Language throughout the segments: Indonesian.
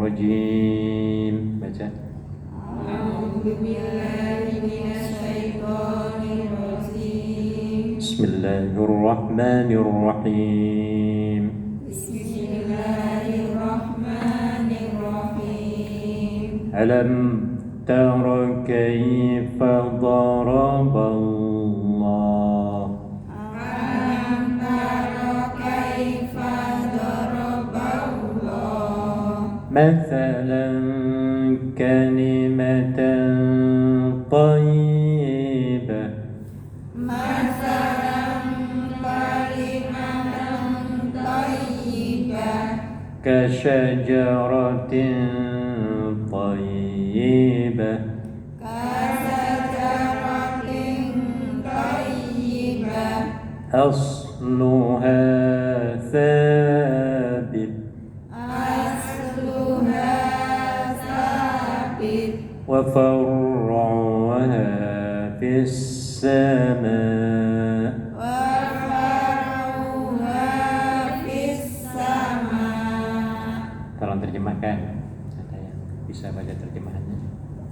rajim. Baca. A'udzu billahi minasyaitonir rajim. Bismillahirrahmanirrahim. Bismillahirrahmanirrahim. Alam tara kaifa daraballah Alam tara kaifa daraballah mathalan kalimatan thayyibah masalan kalimatan thayyibah kasyajaratin thayyibah kasajaratin thayyibah asluha thabit asluha sabit wa far'uha fis sama' wa faruha fis sama. Tolong terjemahkan. Ada yang bisa baca terjemahannya?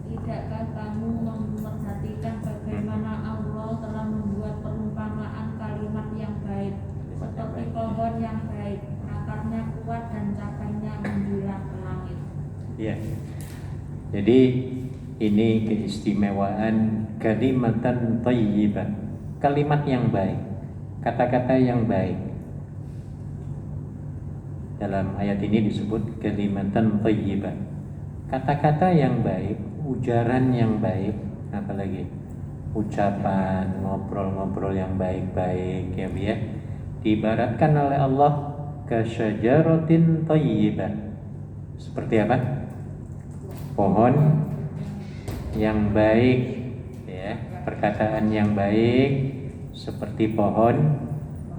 Tidakkah kamu memperhatikan bagaimana Allah telah membuat perumpamaan kalimat yang baik seperti pohon yang baik, akarnya kuat dan cabangnya menjulang ke langit. Iya. Jadi ini keistimewaan kalimatan thayyibah. Kalimat yang baik, kata-kata yang baik. Dalam ayat ini disebut kalimatan thayyibah. Kata-kata yang baik, ujaran yang baik, apalagi ucapan, ngobrol-ngobrol yang baik-baik ya, ya. Diibaratkan oleh Allah kasyajaratin thayyibah. Seperti apa? Pohon yang baik ya, perkataan yang baik seperti pohon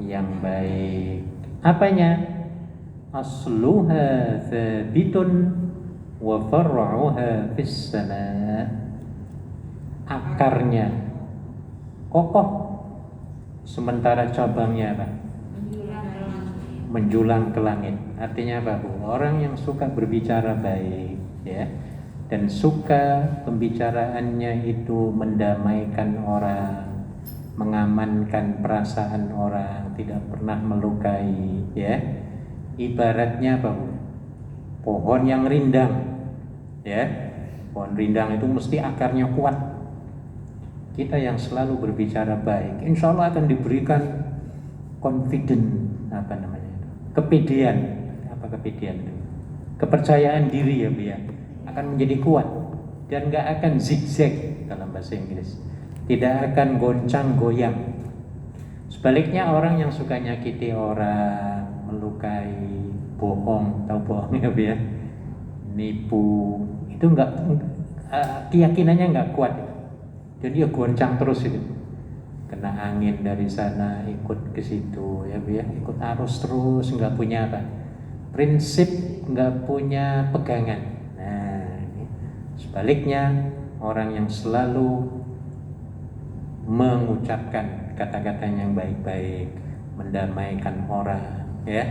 yang baik. Apanya? Asluha thabitun wa far'uha fis sama'. Akarnya kokoh sementara cabangnya apa? Menjulang ke langit. Menjulang ke langit. Artinya apa, Bu? Orang yang suka berbicara baik ya, dan suka pembicaraannya itu mendamaikan orang, mengamankan perasaan orang, tidak pernah melukai ya. Ibaratnya apa, Bu? Pohon yang rindang ya. Pohon rindang itu mesti akarnya kuat. Kita yang selalu berbicara baik, insya Allah akan diberikan confident, apa namanya itu? Kepedean. Apa kepedean itu? Kepercayaan diri ya, Bu ya. Akan menjadi kuat dan gak akan zigzag dalam bahasa Inggris. Tidak akan goncang goyang. Sebaliknya orang yang suka nyakiti orang, melukai, bohong, tahu bohong ya, Bu ya, nipu, itu nggak keyakinannya nggak kuat, jadi dia goncang terus itu, kena angin dari sana ikut ke situ ya, Bu ya, ikut arus terus, nggak punya apa, prinsip, nggak punya pegangan. Nah, sebaliknya orang yang selalu mengucapkan kata-kata yang baik-baik, mendamaikan orang ya,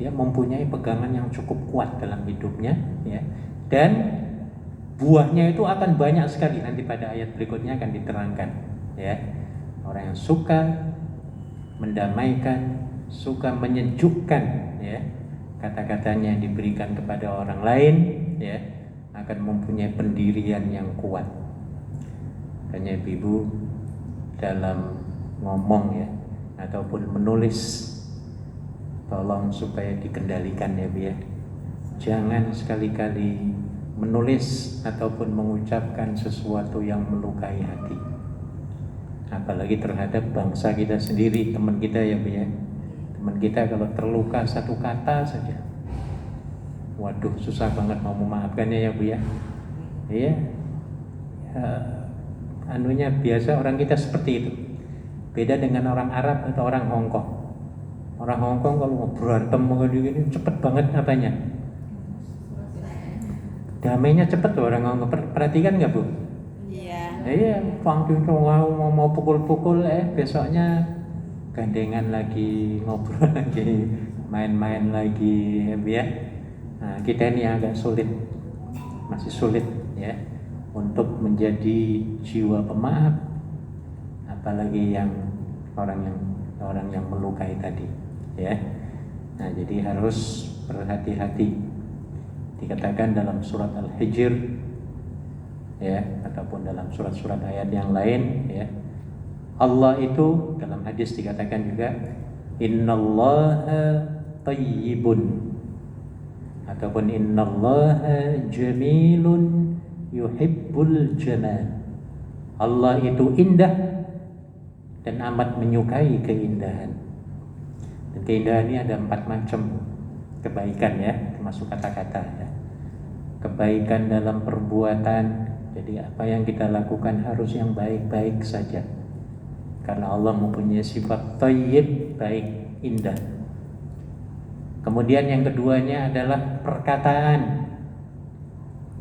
dia mempunyai pegangan yang cukup kuat dalam hidupnya ya, dan buahnya itu akan banyak sekali. Nanti pada ayat berikutnya akan diterangkan ya. Orang yang suka mendamaikan, suka menyejukkan ya, kata-katanya yang diberikan kepada orang lain ya, akan mempunyai pendirian yang kuat. Hanya ibu dalam ngomong ya ataupun menulis, tolong supaya dikendalikan ya, Bu ya. Jangan sekali-kali menulis ataupun mengucapkan sesuatu yang melukai hati, apalagi terhadap bangsa kita sendiri, teman kita ya, Bu ya. Teman kita kalau terluka satu kata saja, waduh, susah banget mau memaafkannya ya, Bu ya. Iya, anunya biasa orang kita seperti itu. Beda dengan orang Arab atau orang Hongkong. Orang Hongkong kalau mau berantem begini cepet banget apanya, damainya cepet loh orang Hongkong. Perhatikan nggak, Bu? Iya. Iya, panggung mau pukul-pukul, besoknya gandengan lagi, ngobrol lagi, main-main lagi ya. Nah, kita ini agak sulit, masih sulit ya untuk menjadi jiwa pemaaf, apalagi yang orang yang melukai tadi ya. Nah, jadi harus berhati-hati. Dikatakan dalam surat Al-Hijr ya, ataupun dalam surat-surat ayat yang lain ya, Allah itu dalam hadis dikatakan juga innallaha tayyibun ataupun innallaha jamilun yuhibbul jamal. Allah itu indah dan amat menyukai keindahan. Dan keindahan ini ada 4 macam kebaikan ya, termasuk kata-kata ya. Kebaikan dalam perbuatan, jadi apa yang kita lakukan harus yang baik-baik saja. Karena Allah mempunyai sifat thayyib, baik, indah. Kemudian yang keduanya adalah perkataan.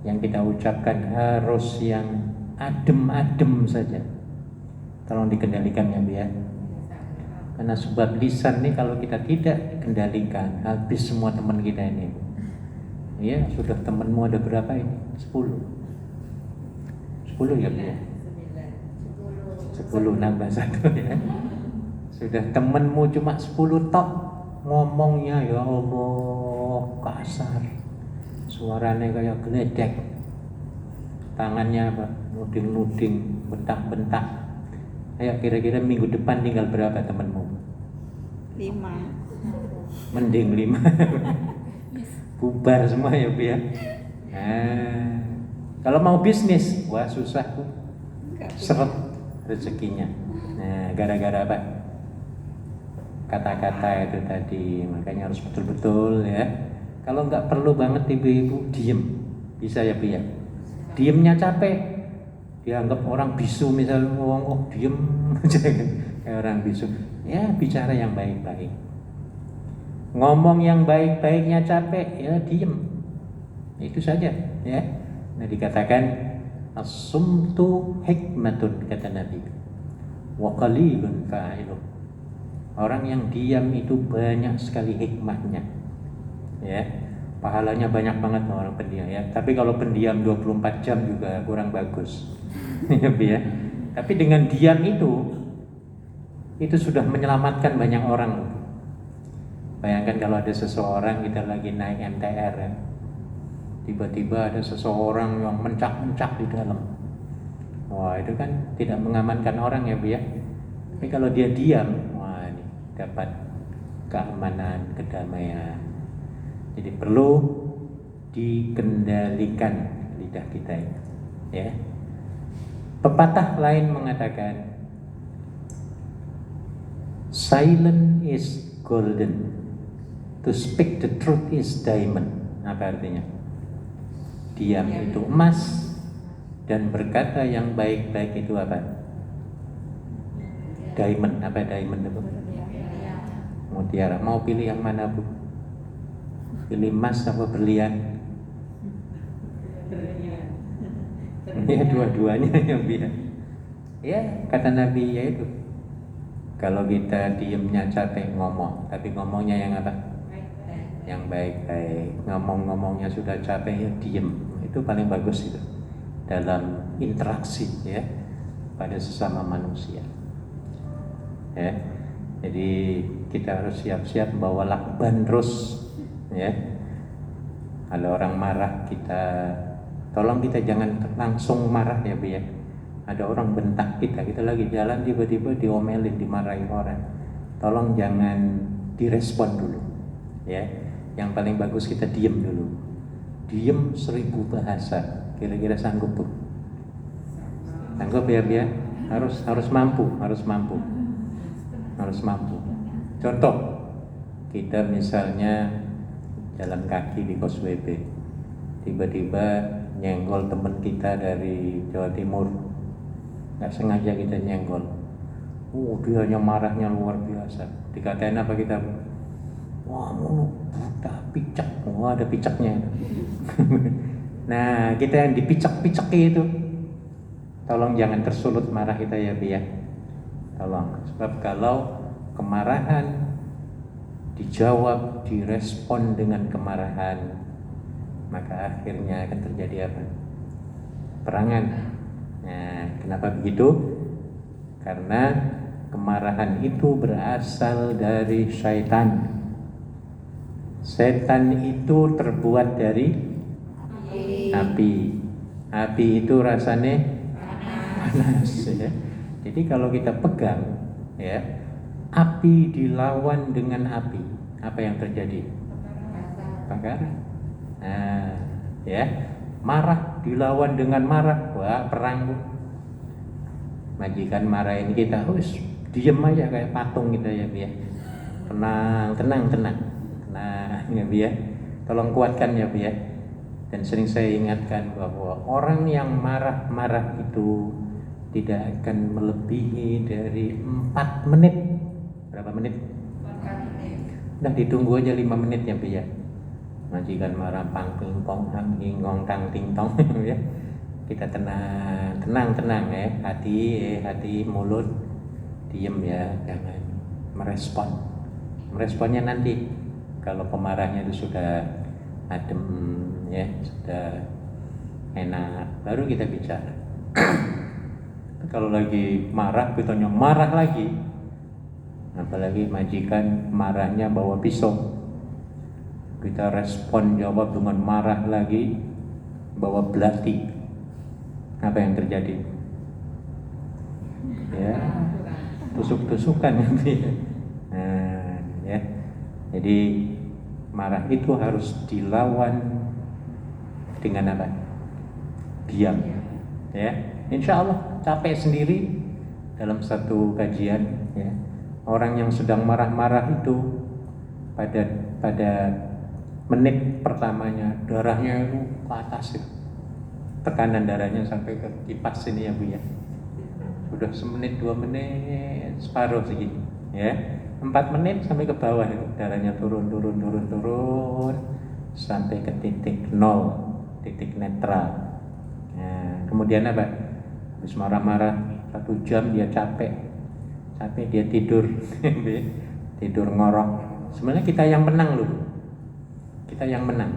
Yang kita ucapkan harus yang adem-adem saja. Tolong dikendalikan ya, Bia. Karena sebab lisan nih kalau kita tidak kendalikan, habis semua teman kita ini. Iya, sudah temanmu ada berapa ini? 10 ya, Bia? 10 nambah 1 ya. Sudah temenmu cuma 10 tok, ngomongnya ya Allah kasar, suaranya kayak geledek, tangannya apa nuding-nuding, bentak-bentak. Ayo kira-kira minggu depan tinggal berapa temenmu? 5. Mending 5. Bubar semua ya Bu ya. Nah, kalau mau bisnis, wah susah tuh, seret rezekinya. Nah, gara-gara apa? Kata-kata itu tadi, makanya harus betul-betul ya. Kalau nggak perlu banget ibu-ibu diem, bisa ya Bu ya. Diemnya capek, dianggap orang bisu misalnya, oh diem aja kayak orang bisu. Ya bicara yang baik-baik, ngomong yang baik-baiknya capek, ya diem, itu saja ya. Nah dikatakan as-sumtu hikmatun kata Nabi, wa qalilun fa'iluh. Orang yang diam itu banyak sekali hikmahnya ya, pahalanya banyak banget orang pendiam ya. Tapi kalau pendiam 24 jam juga kurang bagus ya. Tapi dengan diam itu sudah menyelamatkan banyak orang. Bayangkan kalau ada seseorang, kita lagi naik MTR ya, tiba-tiba ada seseorang yang mencak-mencak di dalam. Wah itu kan tidak mengamankan orang ya Bu ya. Tapi kalau dia diam, wah ini dapat keamanan, kedamaian. Jadi perlu dikendalikan lidah kita ya. Pepatah lain mengatakan silent is golden, to speak the truth is diamond. Apa artinya? Diam itu emas, dan berkata yang baik-baik itu apa? Diamond. Apa diamond itu? Mutiara. Mau pilih yang mana Bu? Pilih emas apa berlian? Ya dua-duanya yang biar. Ya kata Nabi ya itu. Kalau kita diemnya capek ngomong, tapi ngomongnya yang apa? Yang baik-baik. Ngomongnya sudah capek ya diem. Itu paling bagus itu dalam interaksi ya pada sesama manusia. Ya. Jadi kita harus siap-siap bawa lakban terus ya. Kalau orang marah kita tolong kita jangan langsung marah ya Bu ya. Ada orang bentak kita lagi jalan tiba-tiba diomelin, dimarahin orang. Tolong jangan direspon dulu ya. Yang paling bagus kita diem dulu. Diem 1000 bahasa. Kira-kira sanggup Bu? Sanggup ya Bu ya? Harus mampu. Contoh, kita misalnya jalan kaki di Kos WB, tiba-tiba nyenggol teman kita dari Jawa Timur, nggak sengaja kita nyenggol, dia hanya marahnya luar biasa. Dikatain apa kita? Wah, buta picak, wah ada picaknya. Nah, kita yang dipicak-picak itu, tolong jangan tersulut marah kita ya Bu ya. Tolong, sebab kalau kemarahan dijawab, direspon dengan kemarahan, maka akhirnya akan terjadi apa? Perangan. Nah, kenapa begitu? Karena kemarahan itu berasal dari syaitan. Setan itu terbuat dari api. Api itu rasanya panas ya. Jadi kalau kita pegang ya, api dilawan dengan api, apa yang terjadi? Kebakaran. Nah, ya. Marah dilawan dengan marah, wah perang. Majikan marahin kita, diem aja kayak patung kita ya, biar tenang ya biar, tolong kuatkan ya biar. Dan sering saya ingatkan bahwa orang yang marah-marah itu tidak akan melebihi dari 4 menit. Berapa menit? 4 menit. Udah ditunggu aja 5 menit ya biar. Majikan marah pang ping pong hang ngong tang ting tong ya. Kita tenang ya, hati mulut diem ya, jangan merespon. Meresponnya nanti kalau pemarahnya itu sudah adem ya, sudah enak, baru kita bicara. Kalau lagi marah, kita marah lagi, apalagi majikan marahnya bawa pisau, kita respon jawab dengan marah lagi, bawa belati. Apa yang terjadi? Ya, tusuk-tusukan nanti. Nah, ya. Jadi marah itu harus dilawan dengan apa? Diam. Ya, insya Allah capek sendiri dalam satu kajian. Ya, orang yang sedang marah-marah itu pada menit pertamanya darahnya itu ke atas ya. Tekanan darahnya sampai ke kipas sini ya Bu ya. Sudah semenit 2 menit separuh segini ya. 4 menit sampai ke bawah ya. Darahnya turun sampai ke titik 0, titik netral. Nah, kemudian apa? Habis marah-marah 1 jam dia capek dia tidur tidur ngorok. Sebenarnya kita yang menang loh. Kita yang menang.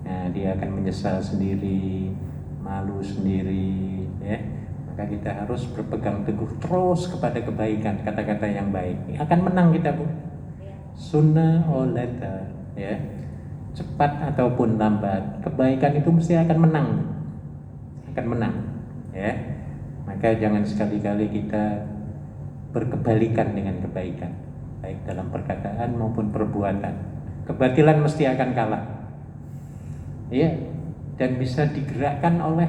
Nah, dia akan menyesal sendiri, malu sendiri ya. Maka kita harus berpegang teguh terus kepada kebaikan, kata-kata yang baik. Akan menang kita Bu. Sooner or later ya. Cepat ataupun lambat, kebaikan itu mesti akan menang. Akan menang ya. Maka jangan sekali-kali kita berkebalikan dengan kebaikan, baik dalam perkataan maupun perbuatan. Kebatilan mesti akan kalah. Ya. Dan bisa digerakkan oleh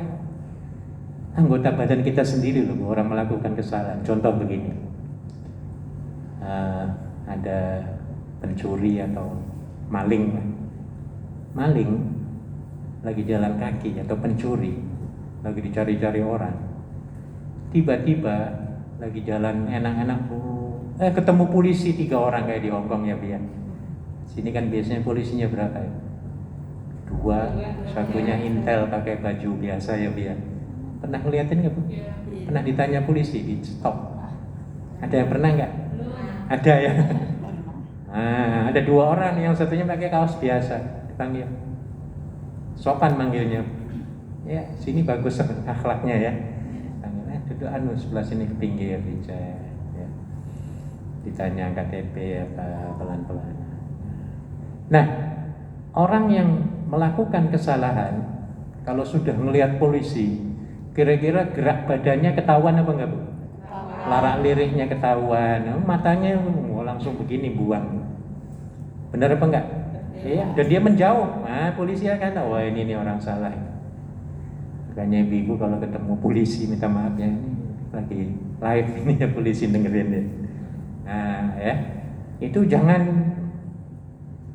anggota badan kita sendiri loh, orang melakukan kesalahan. Contoh begini, ada pencuri atau maling lagi jalan kaki atau pencuri lagi dicari-cari orang, tiba-tiba lagi jalan enak-enak ketemu polisi 3 orang kayak di Hongkong ya biar. Sini kan biasanya polisinya berapa ya? 2, satunya intel pakai baju biasa ya biar. Pernah ngeliatin nggak Bu? Pernah ditanya polisi di stop? Ada yang pernah nggak? Ada ya. Nah, ada 2 orang, yang satunya pakai kaos biasa, dipanggil. Sopan manggilnya. Ya, sini bagus akhlaknya ya. Panggilnya duduk sebelah sini ke pinggir dicek. Ya. Ditanya KTP apa pelan-pelan. Nah, orang yang melakukan kesalahan kalau sudah melihat polisi, kira-kira gerak badannya ketahuan apa enggak Bu? Larak liriknya ketahuan, matanya langsung begini buang. Benar apa enggak? Iya. Dan dia menjauh. Nah, polisi akan tahu, wah ini orang salah. Makanya ibu kalau ketemu polisi minta maaf ya, ini lagi live ini ya polisi dengerin ya. Nah ya, itu jangan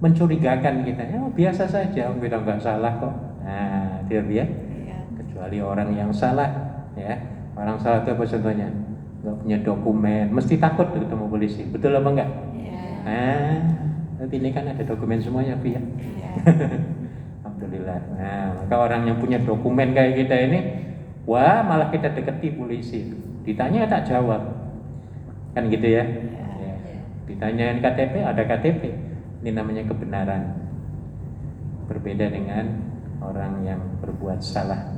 mencurigakan kita, ya biasa saja, kita nggak salah kok. Nah, dia kecuali orang yang salah, ya orang salah itu apa contohnya? Nggak punya dokumen, mesti takut ketemu polisi, betul apa enggak? Nah, tapi ini kan ada dokumen semuanya, ya. Alhamdulillah. Nah, maka orang yang punya dokumen kayak kita ini, wah malah kita deketi polisi, ditanya tak jawab, kan gitu ya? Ditanyain KTP, ada KTP. Ini namanya kebenaran. Berbeda dengan orang yang berbuat salah.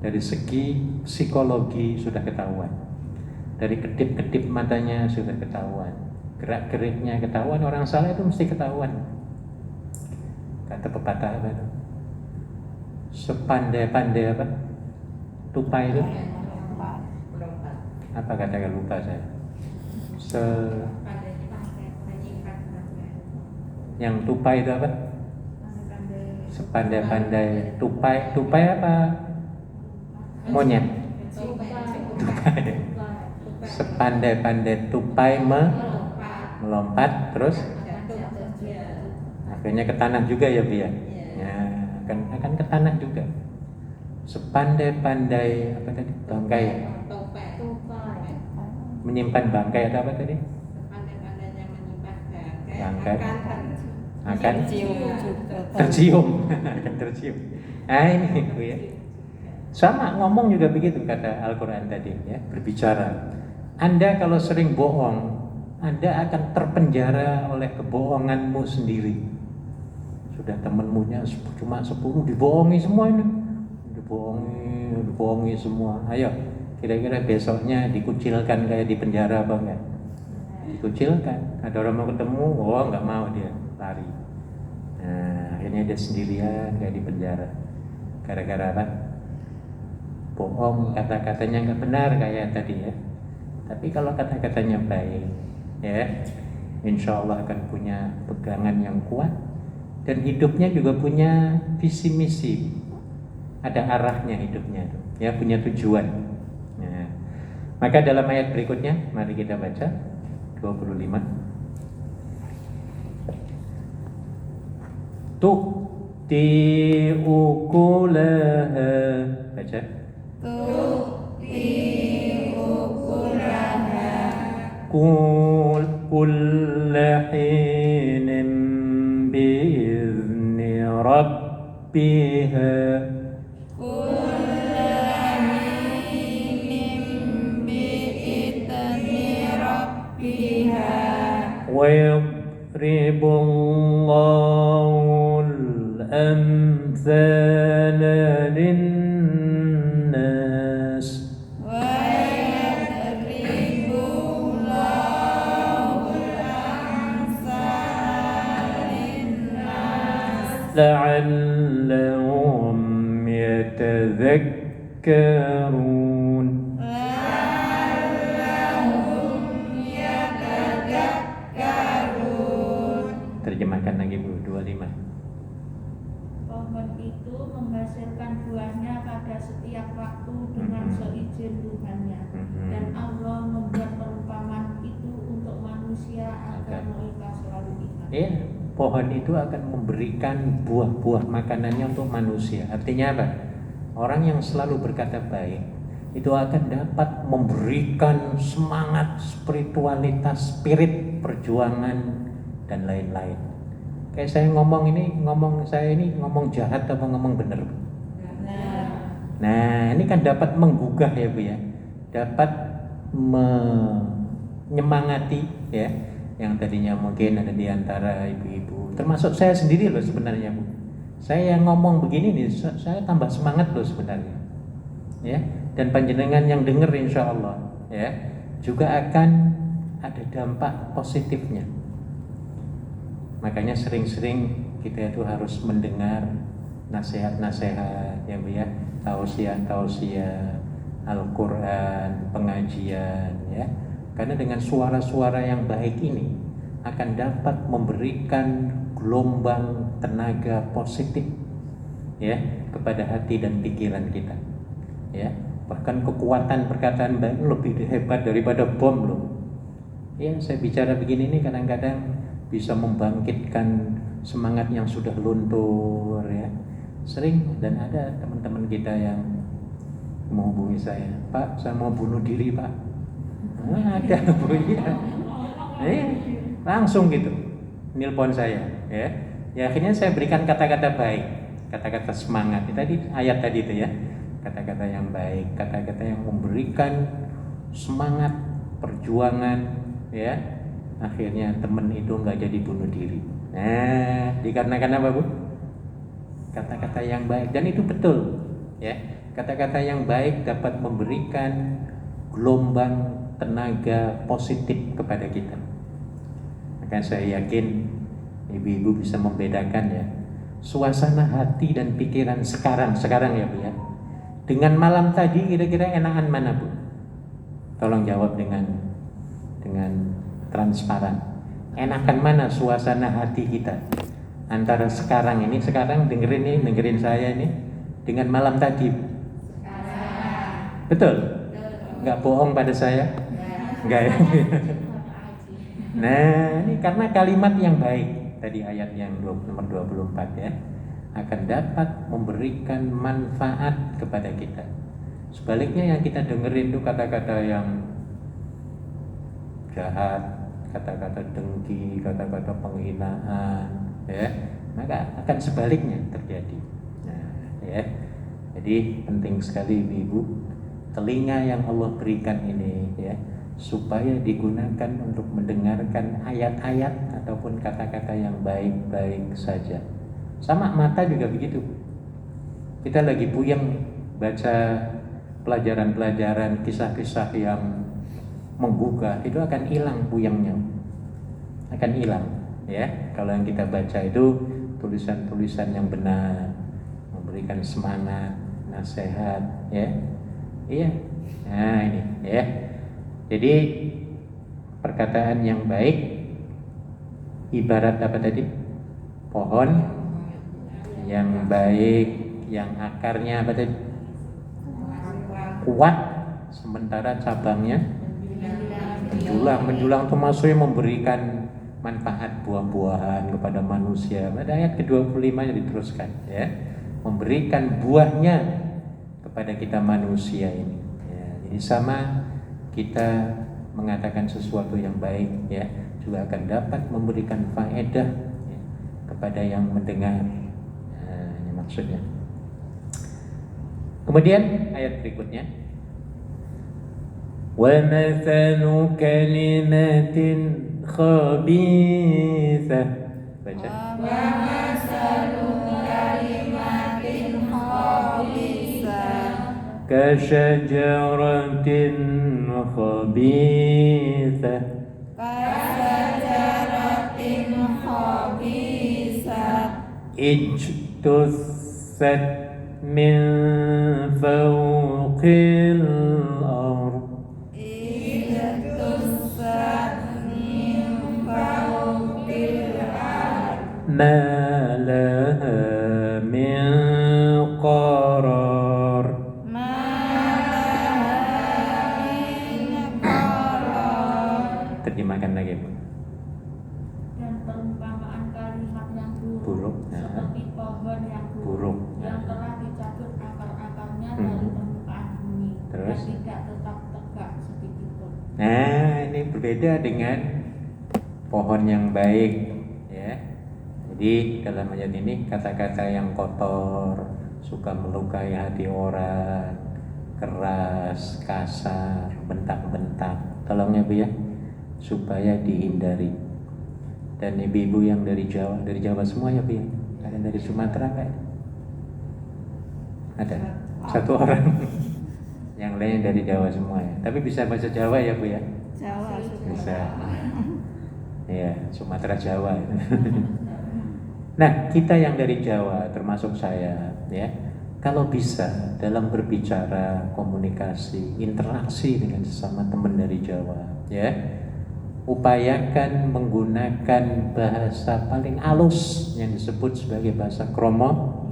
Dari segi psikologi sudah ketahuan, dari kedip-kedip matanya sudah ketahuan, gerak-geriknya ketahuan. Orang salah itu mesti ketahuan. Kata pepatah apa itu? Sepandai-pandai apa? Tupai itu? Apa kata lupa saya? Yang tupai itu apa? Sepandai-pandai tupai. Tupai apa? Monyet. Tupai. Sepandai-pandai tupai melompat terus akhirnya ke tanah juga ya Bu ya. Ya, akan ke tanah juga. Sepandai-pandai apa tadi? Bangkai. Menyimpan bangkai atau apa tadi? Bangkai akan tercium. Akan tercium. Nah ini Bu ya. Sama ngomong juga begitu kata Al-Quran tadi ya, berbicara. Anda kalau sering bohong, Anda akan terpenjara oleh kebohonganmu sendiri. Sudah temenmunya cuma 10 dibohongi semua ini. Dibohongi semua. Ayo, kira-kira besoknya dikucilkan kayak di penjara apa enggak? Dikucilkan. Ada orang mau ketemu, oh enggak mau dia, lari. Nah, akhirnya dia sendirian kayak di penjara. Gara-gara apa? Bohong, kata-katanya nggak benar kayak tadi ya. Tapi kalau kata-katanya baik, ya, insya Allah akan punya pegangan yang kuat dan hidupnya juga punya visi misi, ada arahnya hidupnya, ya, punya tujuan. Nah, maka dalam ayat berikutnya, mari kita baca 25. Tu'ti ukulaha, baca. كل حين بإذن ربها ويضرب الله الأمثال للناس لعلهم يتذكرون. Terjemahkan lagi Bu, 25. Pohon itu menghasilkan buahnya pada setiap waktu dengan seizin Tuhannya. Dan Allah membuat perumpamaan itu untuk manusia agar mereka selalu ingat. Iya, pohon itu akan memberikan buah-buah makanannya untuk manusia. Artinya apa? Orang yang selalu berkata baik itu akan dapat memberikan semangat, spiritualitas, spirit, perjuangan dan lain-lain. Kayak saya ngomong jahat atau ngomong benar? Nah, ini kan dapat menggugah ya Bu ya. Dapat menyemangati ya. Yang tadinya mungkin ada di antara ibu-ibu, termasuk saya sendiri loh sebenarnya Bu. Saya yang ngomong begini nih, saya tambah semangat loh sebenarnya. Ya, dan panjenengan yang dengar insya Allah ya juga akan ada dampak positifnya. Makanya sering-sering kita itu harus mendengar nasihat-nasihat ya Bu ya, tausiah-tausiah Al-Quran, pengajian ya. Karena dengan suara-suara yang baik ini akan dapat memberikan gelombang tenaga positif ya kepada hati dan pikiran kita. Ya, bahkan kekuatan perkataan baik lebih hebat daripada bom loh. Ya, saya bicara begini ini kadang-kadang bisa membangkitkan semangat yang sudah luntur ya. Sering dan ada teman-teman kita yang menghubungi saya, Pak, saya mau bunuh diri Pak. Ada Bu ya. Langsung gitu nelpon saya ya. Ya akhirnya saya berikan kata-kata baik, kata-kata semangat. Tadi ayat tadi itu ya. Kata-kata yang baik, kata-kata yang memberikan semangat perjuangan ya. Akhirnya teman itu enggak jadi bunuh diri. Nah, dikarenakan apa Bu? kata-kata yang baik, dan itu betul ya. Kata-kata yang baik dapat memberikan gelombang tenaga positif kepada kita. Maka saya yakin ibu-ibu bisa membedakan ya suasana hati dan pikiran sekarang ya Bu ya, dengan malam tadi kira-kira enakan mana Bu? Tolong jawab dengan transparan. Enakan mana suasana hati kita antara sekarang dengerin saya ini dengan malam tadi? Betul? Nggak bohong pada saya? Nggak ya? Nah, ini karena kalimat yang baik tadi ayat yang nomor 24 ya, akan dapat memberikan manfaat kepada kita. Sebaliknya yang kita dengerin itu kata-kata yang jahat, kata-kata dengki, kata-kata penghinaan ya, maka akan sebaliknya terjadi. Nah, ya. Jadi penting sekali Ibu, telinga yang Allah berikan ini ya, supaya digunakan untuk mendengarkan ayat-ayat ataupun kata-kata yang baik-baik saja. Sama mata juga begitu. Kita lagi puyeng baca pelajaran-pelajaran, kisah-kisah yang menggugah, itu akan hilang puyengnya, akan hilang ya. Kalau yang kita baca itu tulisan-tulisan yang benar, memberikan semangat, nasihat ya. Iya. Nah ini ya. Jadi perkataan yang baik ibarat apa tadi? Pohon yang baik, yang akarnya apa tadi? Kuat, sementara cabangnya menjulang termasuk memberikan manfaat buah-buahan kepada manusia. Pada ayat ke-25 yang diteruskan ya, memberikan buahnya kepada kita manusia ini ya. Jadi sama kita mengatakan sesuatu yang baik ya, juga akan dapat memberikan faedah ya, kepada yang mendengar. Nah, ini maksudnya. Kemudian ayat berikutnya, وَمَثَلُ كَلِمَةٍ خَبِيثَةٍ. Baca. وَمَثَلُ كَلِمَةٍ خَبِيثَةٍ كَشَجَرَةٍ خَبِيثَةٍ كَشَجَرَةٍ خَبِيثَةٍ اجْتُثَّتْ مِنْ فَوْقِ الْأَرْضِ مَا لَهَا مِنْ قَرَارٍ. Terjemahkan lagi Bu. Dan perumpamaan kalimat yang buruk, Buruk, ya. seperti pohon yang Buruk, yang ya. telah dicabut akar-akarnya dari permukaan bumi. Terus? Dan tidak tetap tegak sedikit pun. Nah, ini berbeda dengan pohon yang baik ya. Jadi dalam ayat ini kata-kata yang kotor, suka melukai hati orang, keras, kasar, bentak-bentak, tolongnya Bu ya, supaya dihindari. Dan ibu-ibu yang dari Jawa semua ya Bu ya? Ada dari Sumatera nggak? Ada satu orang. Yang lain dari Jawa semua ya. Tapi bisa bahasa Jawa ya Bu ya? Jawa Bisa. Ya, Sumatera Jawa. Nah, kita yang dari Jawa, termasuk saya, ya, kalau bisa dalam berbicara, komunikasi, interaksi dengan sesama teman dari Jawa, ya, upayakan menggunakan bahasa paling halus yang disebut sebagai bahasa kromo.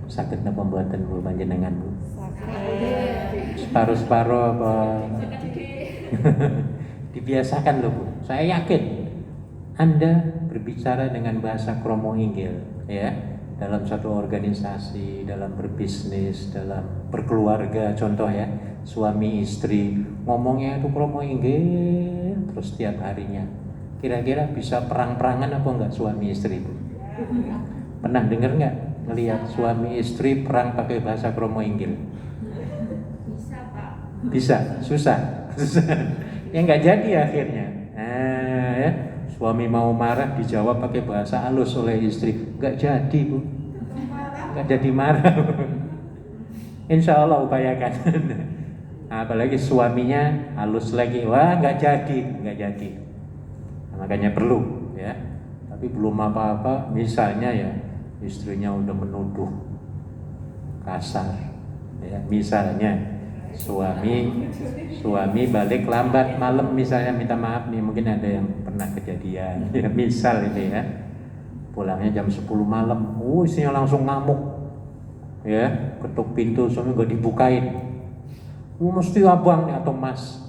Sakit napa pembuatan Bu panjenengan Bu? Separuh-separuh apa? Dibiasakan loh Bu. Saya yakin Anda berbicara dengan bahasa kromo inggil ya, dalam satu organisasi, dalam berbisnis, dalam berkeluarga, contoh ya, suami istri ngomongnya itu kromo inggil terus setiap harinya. Kira-kira bisa perang-perangan apa enggak suami istri Bu? Pernah dengar enggak ngelihat suami istri perang pakai bahasa kromo inggil? Bisa Pak. Bisa, susah. Ya nggak jadi akhirnya. Nah, ya, suami mau marah dijawab pakai bahasa halus oleh istri, nggak jadi Bu. nggak jadi marah. Insya Allah upayakan. Apalagi suaminya halus lagi, wah nggak jadi. Nah, makanya perlu ya. Tapi belum apa-apa, misalnya ya istrinya udah menuduh kasar, ya misalnya suami balik lambat malam misalnya, minta maaf nih, mungkin ada yang pernah kejadian, ya misal itu ya, pulangnya jam 10 malam, istrinya langsung ngamuk, ya ketuk pintu suami nggak dibukain. Mesti abang nih atau mas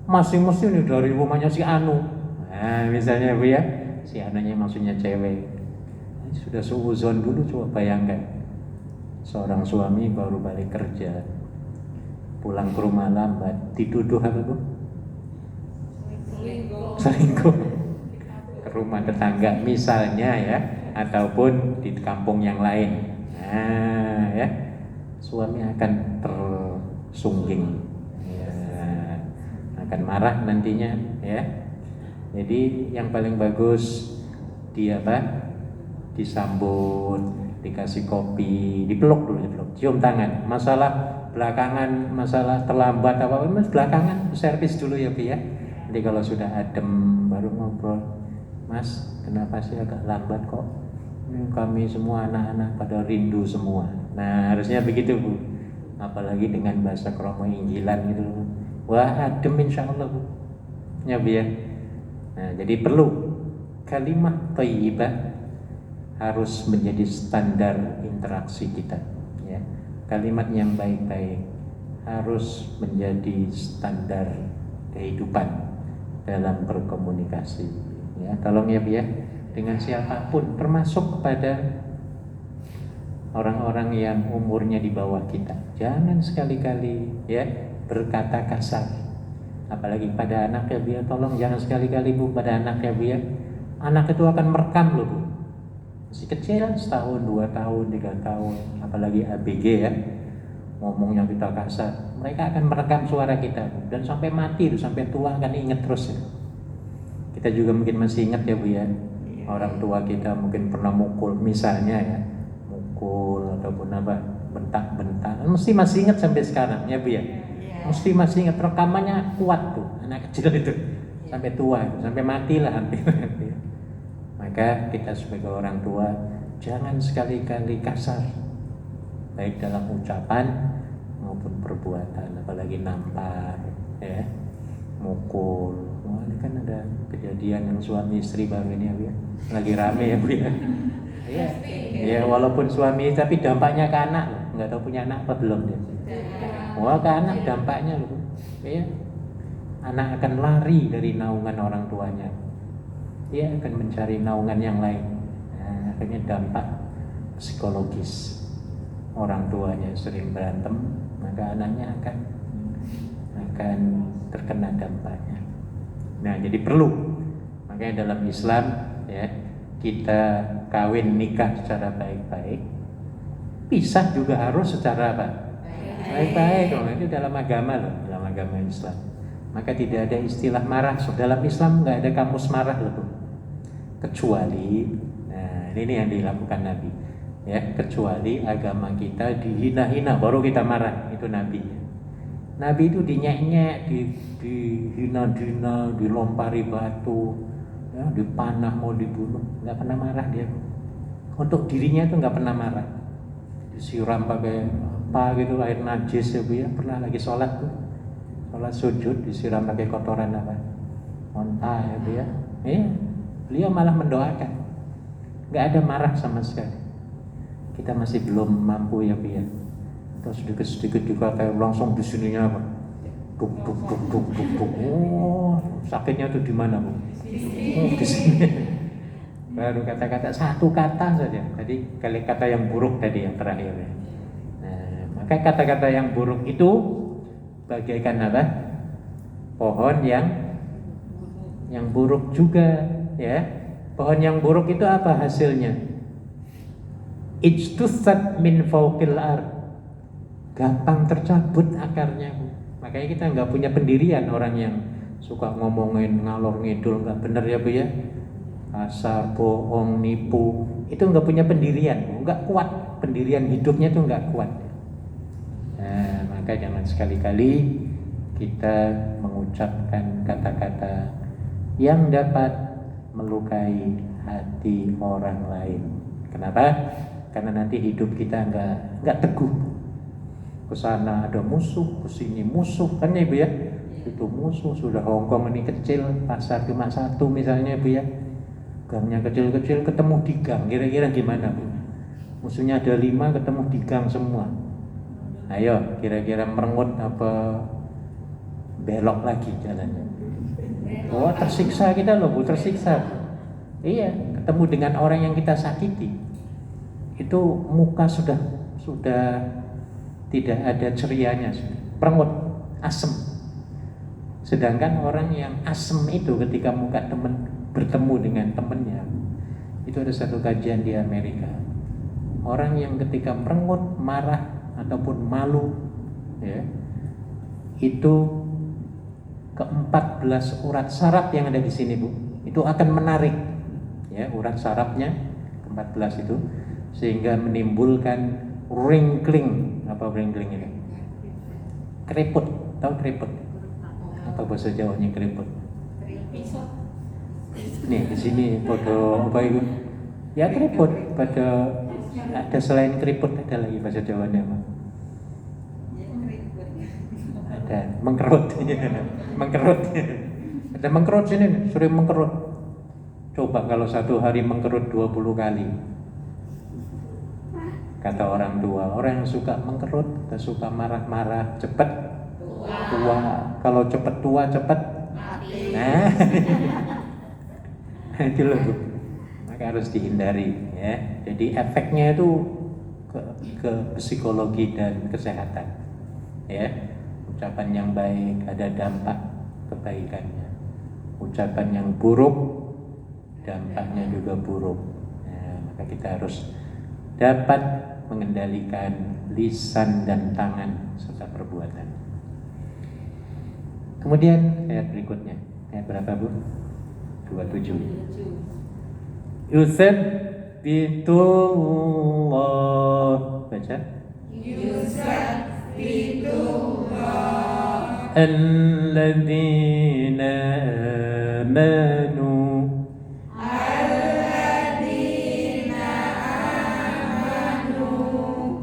mesti nih dari rumahnya si Anu. Nah misalnya Bu ya, si Anunya maksudnya cewek. Sudah suuzon dulu, coba bayangkan seorang suami baru balik kerja, pulang ke rumah lambat, dituduh apa Bu? Selingkuh ke rumah tetangga misalnya ya, ataupun di kampung yang lain. Nah ya, suami akan tersungging ya, akan marah nantinya ya. Jadi yang paling bagus dia disambut, dikasih kopi, dipeluk dulu, cium tangan. Masalah belakangan, masalah terlambat apa belakangan, servis dulu ya Bu ya. Jadi kalau sudah adem baru ngobrol, Mas kenapa sih agak lambat kok? Kami semua anak-anak pada rindu semua. Nah harusnya begitu Bu. Apalagi dengan bahasa kromo Injilan gitu. Wah adem insya Allah Bu ya Bu ya. Nah jadi perlu kalimat thayyibah harus menjadi standar interaksi kita ya. Kalimat yang baik-baik harus menjadi standar kehidupan dalam berkomunikasi ya. Tolong ya Bu ya, dengan siapapun, termasuk kepada orang-orang yang umurnya di bawah kita. Jangan sekali-kali ya berkata kasar. Apalagi pada anak ya Bu ya, tolong jangan sekali-kali Bu pada anak ya Bu ya. Anak itu akan merekam loh Bu. Masih kecil, setahun, 2 tahun, 3 tahun, apalagi ABG ya, ngomongnya kita kasar, mereka akan merekam suara kita Bu. Dan sampai mati tuh, sampai tua akan inget terus ya. Kita juga mungkin masih ingat ya Bu ya, orang tua kita mungkin pernah mukul misalnya ya, mukul ataupun apa, bentak-bentak, mesti masih ingat sampai sekarang ya Bu ya. Mesti masih ingat, rekamannya kuat tuh anak kecil itu sampai tua, sampai mati lah hampir. Maka kita sebagai orang tua jangan sekali-kali kasar, baik dalam ucapan maupun perbuatan, apalagi nampar ya, mukul. Wah, ini kan ada kejadian yang suami istri baru ini ya Bu ya, lagi rame ya Bu ya. Iya, ya walaupun suami tapi dampaknya ke anak loh. Nggak tahu punya anak apa belum dia. Wah ke anak dampaknya loh, ya. Anak akan lari dari naungan orang tuanya, dia akan mencari naungan yang lain. Nah, akhirnya dampak psikologis, orang tuanya sering berantem, maka anaknya akan terkena dampaknya. Nah jadi perlu, makanya dalam Islam ya, kita kawin nikah secara baik-baik, pisah juga harus secara apa? Baik-baik. Itu dalam agama loh, dalam agama Islam. Maka tidak ada istilah marah. So, dalam Islam nggak ada kamus marah loh, kecuali, nah ini yang dilakukan Nabi, ya kecuali agama kita dihina-hina baru kita marah, itu Nabi. Nabi itu dinyek-nyek, dihina-hina, dilompari batu, ya, dipanah mau dibunuh, nggak pernah marah dia. Untuk dirinya itu nggak pernah marah. Disiram pakai apa gitu, air najis ya Bu ya, pernah lagi sholat tuh, sholat sujud disiram pakai kotoran apa, onta ya Bu ya, beliau malah mendoakan, nggak ada marah sama sekali. Kita masih belum mampu ya Bu ya, atau sedikit-sedikit juga kayak langsung di sininya apa, duk. Oh sakitnya tuh di mana Bu? Di sini. Baru kata-kata satu kata saja. Tadi kata yang buruk tadi yang terakhir ya. Nah, maka kata-kata yang buruk itu bagaikan apa? Pohon yang buruk juga ya. Pohon yang buruk itu apa hasilnya? Ijtussat min fawqil ard. Gampang tercabut akarnya Bu. Makanya kita nggak punya pendirian, orang yang suka ngomongin ngalor ngidul nggak benar ya Bu ya. Kasar, bohong, nipu, itu nggak punya pendirian, nggak kuat. pendirian hidupnya itu nggak kuat. Nah, maka jangan sekali-kali kita mengucapkan kata-kata yang dapat melukai hati orang lain. Kenapa? Karena nanti hidup kita nggak teguh. Kesana ada musuh, kesini musuh, kan ya Ibu ya? Itu musuh, sudah Hongkong ini kecil, pasar cuma satu misalnya Ibu ya, gangnya kecil-kecil, ketemu di gang, kira-kira gimana Bu? Musuhnya ada 5, ketemu di gang semua. Ayo, kira-kira merengut apa belok lagi jalannya? Oh, tersiksa kita loh Bu, tersiksa. Iya, ketemu dengan orang yang kita sakiti, itu muka sudah tidak ada cerianya, merengut, asem. Sedangkan orang yang asem itu ketika muka teman bertemu dengan temannya, itu ada satu kajian di Amerika. Orang yang ketika merengut, marah ataupun malu, ya, itu ke-14 urat saraf yang ada di sini Bu, itu akan menarik, ya, urat sarafnya ke-14 itu, sehingga menimbulkan wrinkling. Apa wrinkling itu? Keriput, tahu keriput? Apa bahasa Jawanya keriput? Nih di sini foto apa itu? Ya keriput. Pada ada selain keriput ada lagi bahasa Jawanya apa? Ada mengkerut, mengkerut. Ada mengkerut sini, sering mengkerut. Coba kalau satu hari mengkerut 20 kali. Kata orang tua, orang yang suka mengkerut, suka marah-marah, cepat tua. Kalau cepat tua, cepat mati. Nah, itu loh Bu. Maka harus dihindari, ya. Jadi efeknya itu ke psikologi dan kesehatan, ya. Ucapan yang baik ada dampak kebaikannya. Ucapan yang buruk dampaknya juga buruk. Nah, maka kita harus dapat mengendalikan lisan dan tangan serta perbuatan. Kemudian ayat berikutnya, ayat berapa Bu? 27. Yusabbitullah, baca. Yusabbitullah alladzina amanu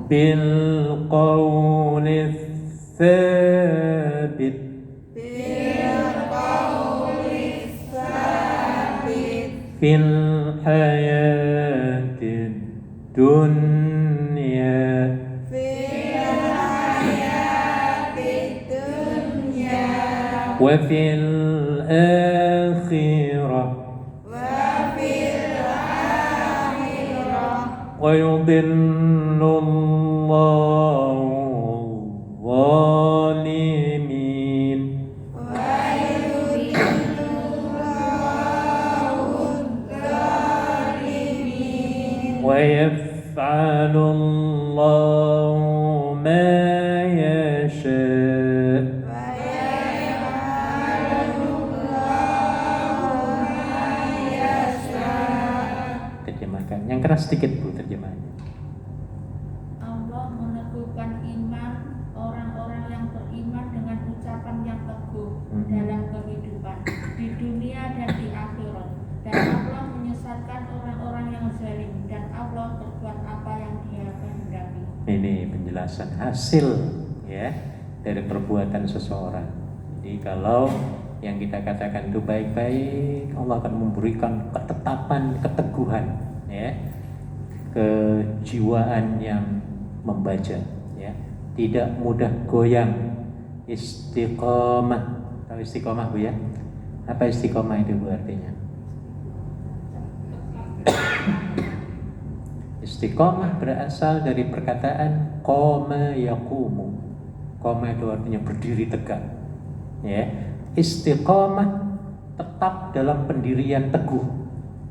bil qawli tsabit fil hayatid dunya wa fil akhirah wa yudhillullahu zalimin wa yaf'alullahu ma yasha'. Terjemahkan yang keras sedikit Bu terjemahannya. Allah meneguhkan iman orang-orang yang beriman dengan ucapan yang teguh dalam kehidupan di dunia dan di akhirat, dan Allah menyesatkan orang-orang yang zalim, dan Allah berbuat apa yang Dia kehendaki. Ini penjelasan hasil, ya, dari perbuatan seseorang. Jadi kalau yang kita katakan itu baik-baik, Allah akan memberikan ketetapan, keteguhan, ya, kejiwaan yang membaca, ya, tidak mudah goyang, istiqomah. Tahu istiqomah Bu ya? Apa istiqomah itu Bu artinya? Istiqomah berasal dari perkataan qoma yaqumu. Qoma itu artinya berdiri tegak, ya. Istiqomah tetap dalam pendirian teguh,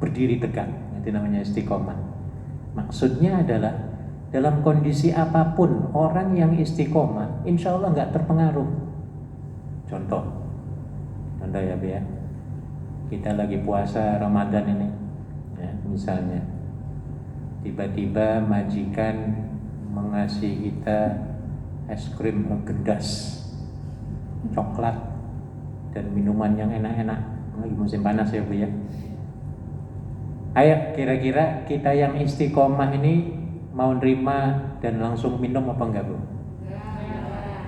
berdiri tegak, itu namanya istiqomah. Maksudnya adalah dalam kondisi apapun orang yang istiqomah insya Allah nggak terpengaruh. Contoh ya Bu ya, kita lagi puasa Ramadan ini, ya, misalnya tiba-tiba majikan mengasihi kita es krim Haagen-Dazs, coklat dan minuman yang enak-enak. Lagi musim panas ya Bu ya. Ayo kira-kira kita yang istiqomah ini mau nerima dan langsung minum apa enggak Bu?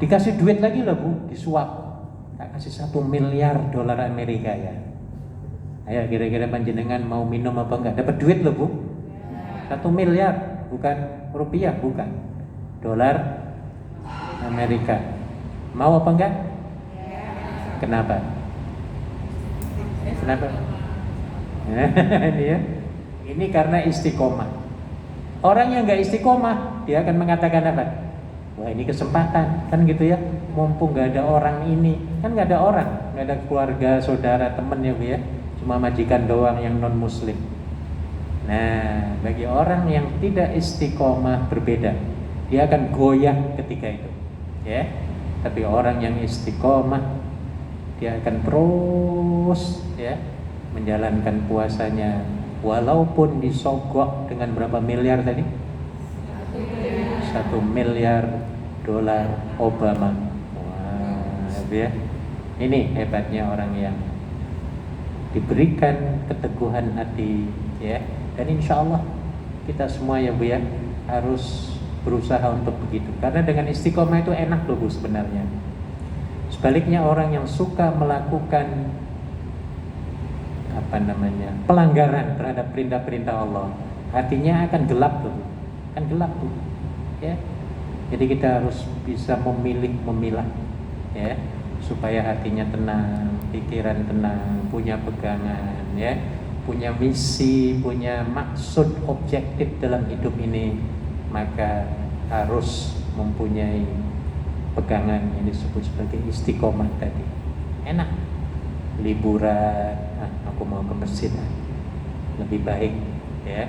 Dikasih duit lagi loh Bu, disuap. Tak kasih 1 miliar dolar Amerika ya. Ayo kira-kira panjenengan mau minum apa enggak? Dapat duit loh Bu. 1 miliar, bukan rupiah, bukan. Dolar Amerika. Mau apa enggak? Kenapa? Kenapa? Ini ya. Ini karena istiqomah. Orang yang enggak istiqomah, dia akan mengatakan apa? Wah ini kesempatan, kan gitu ya. Mumpung nggak ada orang ini, kan nggak ada orang, nggak ada keluarga, saudara, temen ya Bu ya. Cuma majikan doang yang non muslim. Nah, bagi orang yang tidak istiqomah berbeda, dia akan goyah ketika itu, ya. Tapi orang yang istiqomah, dia akan terus, ya, menjalankan puasanya, walaupun disogok dengan berapa miliar tadi? 1 miliar dolar Obama. Wah, ya. Ini hebatnya orang yang diberikan keteguhan hati, ya. Dan insya Allah kita semua ya Bu ya harus berusaha untuk begitu. Karena dengan istiqomah itu enak loh Bu sebenarnya. Sebaliknya orang yang suka melakukan pelanggaran terhadap perintah-perintah Allah, hatinya akan gelap loh, akan gelap Bu. Ya, jadi kita harus bisa memilah, ya, supaya hatinya tenang, pikiran tenang, punya pegangan, ya, punya misi, punya maksud objektif dalam hidup ini, maka harus mempunyai pegangan yang disebut sebagai istiqomah tadi. Enak, liburan, aku mau ke masjid, lebih baik, ya.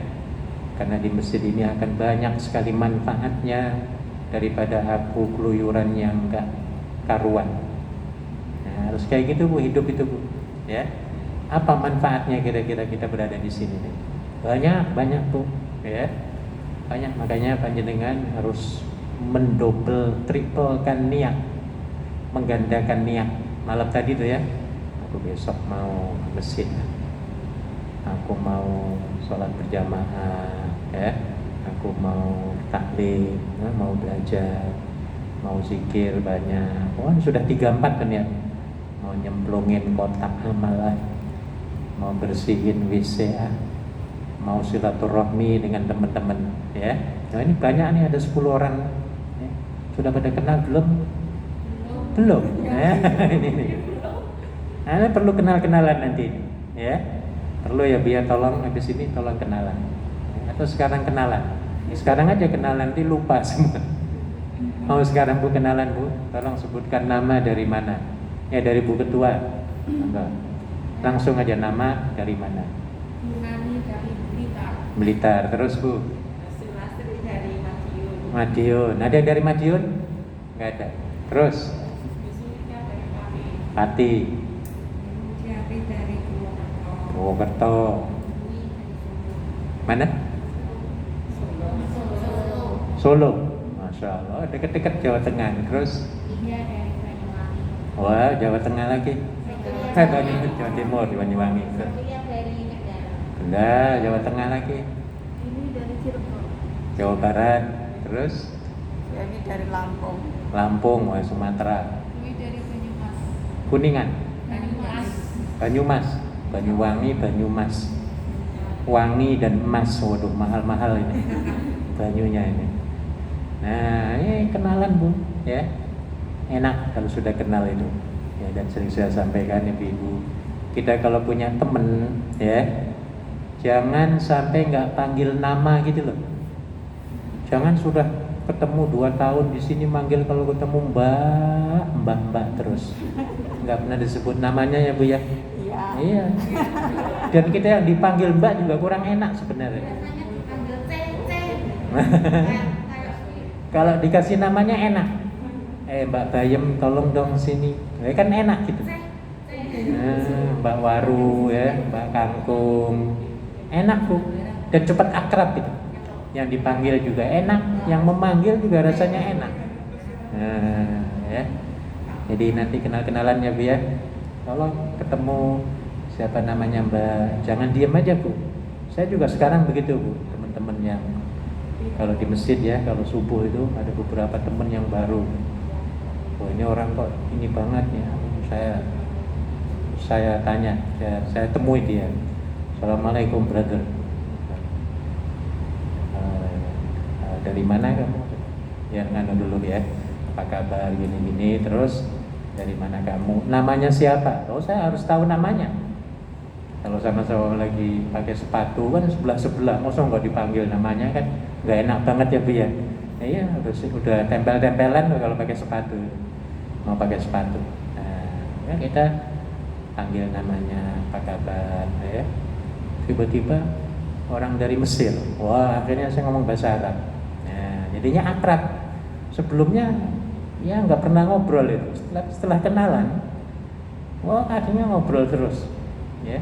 Karena di masjid ini akan banyak sekali manfaatnya daripada aku keluyuran yang enggak karuan. Nah, harus kayak gitu Bu, hidup itu Bu. Ya. Apa manfaatnya kira-kira kita berada di sini nih? Banyak Bu, ya. Banyak, makanya panjenengan harus mendobel, triplekan niat, menggandakan niat. Malam tadi tuh ya, aku besok mau ke masjid. Aku mau sholat berjamaah, ya. Aku mau taklim, mau belajar, mau zikir banyak. Oh, sudah 3-4 kan ya. Mau nyemplungin kotak amalan, mau bersihin WC, mau silaturahmi dengan teman-teman, ya. Nah ini banyak nih, ada 10 orang, ya. Sudah pada kenal belum? Belum. Ini nih. Nah, perlu kenal-kenalan nanti, ya. Perlu ya biar tolong habis ini tolong kenalan. Atau sekarang kenalan. Sekarang aja kenalan, nanti lupa semua. Mau sekarang Bu kenalan Bu, tolong sebutkan nama dari mana? Ya dari Bu Ketua. Enggak. Langsung aja nama dari mana? Nani dari Blitar. Blitar. Terus Bu? Lasri dari Madiun. Madiun. Ada yang dari Madiun? Enggak ada. Terus? Bisulika dari Pati. Pati. Jari dari Purwokerto. Purwokerto. Mana? Solo. Masya Allah, dekat-dekat Jawa Tengah. Terus? Iya dari Banyuwangi. Wah, Jawa Tengah lagi. Banyuwangi, Jawa Timur, di Banyuwangi. Satunya dari Kendal. Kendal, Jawa Tengah lagi. Ini dari Cirebon. Jawa Barat. Terus? Ini dari Lampung. Lampung, wah Sumatera. Ini dari Banyumas. Kuningan. Banyumas. Banyumas. Banyuwangi, Banyumas. Wangi dan emas, waduh mahal-mahal ini. Banyunya ini. Nah, ini kenalan Bu, ya. Enak kalau sudah kenal itu. Ya, dan sering saya sampaikan Ibu-ibu, kita kalau punya temen, ya, jangan sampai nggak panggil nama gitu loh. Jangan sudah ketemu 2 tahun di sini manggil kalau ketemu Mbak terus. Nggak pernah disebut namanya ya Bu ya. Iya. Iya. Dan kita yang dipanggil Mbak juga kurang enak sebenarnya. Biasanya dipanggil Cece. Kalau dikasih namanya enak. Mbak Bayem tolong dong sini. Ya kan enak gitu. Mbak Waru ya, Mbak Kangkung. Enak Bu. Dan cepat akrab gitu. yang dipanggil juga enak, yang memanggil juga rasanya enak. Nah, ya. Jadi nanti kenal-kenalan ya Bu ya. Kalau ketemu siapa namanya Mbak, jangan diam aja Bu. Saya juga sekarang begitu Bu, teman-teman yang kalau di masjid ya, kalau subuh itu ada beberapa teman yang baru. Oh ini orang kok ini banget ya. Saya tanya, saya temui dia. Assalamualaikum brother. Dari mana kamu? Ya nganu dulu ya. Apa kabar gini-gini. Terus dari mana kamu? Namanya siapa? Oh saya harus tahu namanya. Kalau sama-sama lagi pakai sepatu kan sebelah-sebelah, masa nggak dipanggil namanya kan nggak enak banget ya Bu ya. Iya udah tempel-tempelan kalau pakai sepatu, mau pakai sepatu. Nah, ya kita panggil namanya, apa kabar ya. Tiba-tiba orang dari Mesir, wah akhirnya saya ngomong bahasa Arab. Nah, jadinya akrab. Sebelumnya ya nggak pernah ngobrol itu. Setelah kenalan, wah akhirnya ngobrol terus, ya.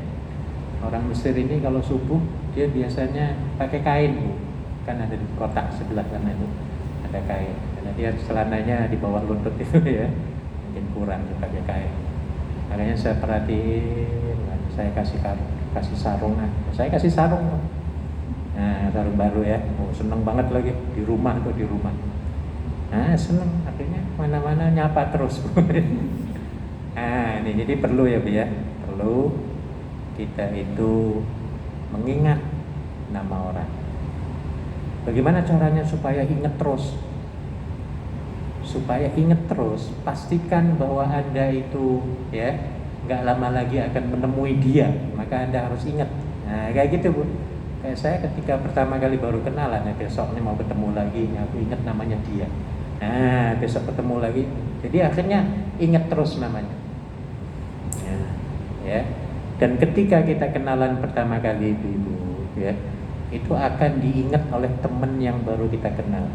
Orang Mesir ini kalau subuh dia biasanya pakai kain Bu. Kan ada di kotak sebelah sana itu ada kain. Karena dia celananya di bawah lutut itu ya, mungkin kurang dia pakai kain. Makanya saya perhatiin, saya kasih sarung. Saya kasih sarung. Nah sarung baru ya. Oh seneng banget lagi di rumah tuh di rumah. Nah seneng akhirnya mana-mana nyapa terus. Nah ini jadi perlu ya Bu ya, perlu kita itu mengingat nama orang. Bagaimana caranya supaya ingat terus? Supaya ingat terus, pastikan bahwa Anda itu ya nggak lama lagi akan menemui dia, maka Anda harus ingat. Nah kayak gitu Bu. Kayak saya ketika pertama kali baru kenalan, ya besoknya mau ketemu lagi, aku ingat namanya dia. Nah besok ketemu lagi, jadi akhirnya ingat terus namanya. Ya. Dan ketika kita kenalan pertama kali itu Ibu, ya, itu akan diingat oleh teman yang baru kita kenal.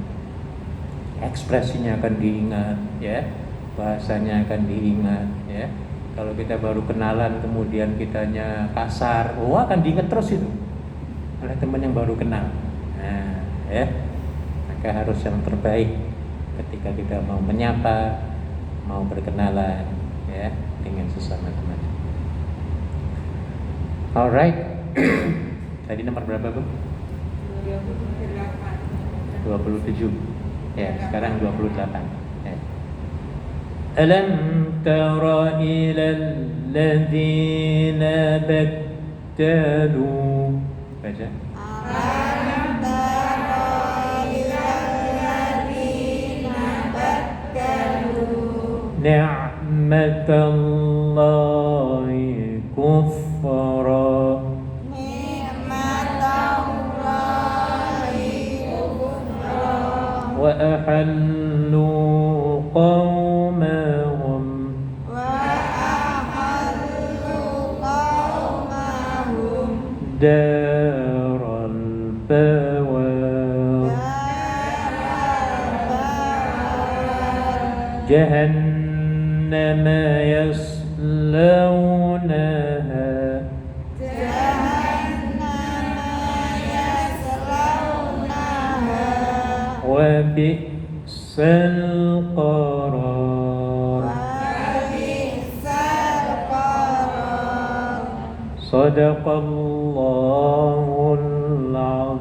Ekspresinya akan diingat, ya, bahasanya akan diingat, ya. Kalau kita baru kenalan kemudian kitanya kasar, akan diingat terus itu oleh teman yang baru kenal. Nah, ya, maka harus yang terbaik ketika kita mau menyapa, mau berkenalan, ya, dengan sesama teman. Alright. Tadi nomor berapa Bu? 27. Ya, sekarang 28. Ya. Alam tara ilal ladzina baddalu. Baca. Alam tara ilal ladzina baddalu ni'matallahi kufra wa ahallu qawmahum daral bawar jahannama yaslawnaha wa bi'sal qarar sadaqallahul azim.